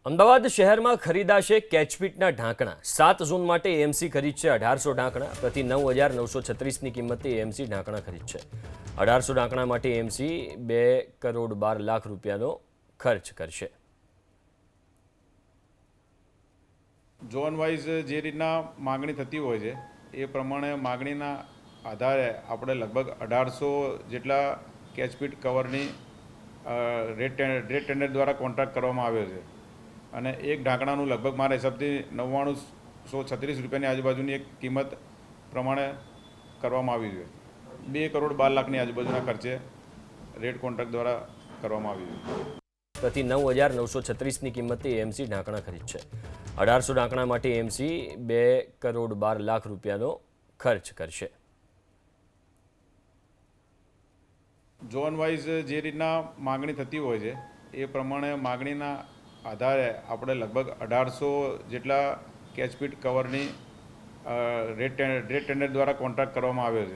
અમદાવાદ શહેરમાં ખરીદાશે કેચપીટના ઢાંકણા 7 ઝોન માટે એએમસી ખરીદ છે 1800 ઢાંકણા પ્રતિ 9936ની કિંમતે એએમસી ઢાંકણા ખરીદ છે 1800 ઢાંકણા માટે એએમસી 2,12,00,000 રૂપિયાનો ખર્ચ કરશે। ઝોન વાઇઝ જે રીતના માગણી થતી હોય છે એ પ્રમાણે માગણીના આધારે આપણે લગભગ 1800 જેટલા કેચપીટ કવરની રેડ ટેન્ડર દ્વારા કોન્ટ્રાક્ટ કરવામાં આવ્યો છે અને એક ઢાંકણાનું લગભગ મારા હિસાબથી 9936 રૂપિયાની આજુબાજુની એક કિંમત પ્રમાણે કરવામાં આવી છે। 2,12,00,000ની આજુબાજુના ખર્ચે રેડ કોન્ટ્રાક્ટ દ્વારા કરવામાં આવ્યું છે। પ્રતિ 9936ની કિંમતે એએમસી ઢાંકણા ખરીદ છે 1800 ઢાંકણા માટે એએમસી 2,12,00,000 રૂપિયાનો ખર્ચ કરશે। ઝોન વાઇઝ જે રીતના માગણી થતી હોય છે એ પ્રમાણે માગણીના આધારે આપણે લગભગ 1800 જેટલા કેચપીટ કવરની રેડ ટેન્ડર દ્વારા કોન્ટ્રાક્ટ કરવામાં આવ્યો છે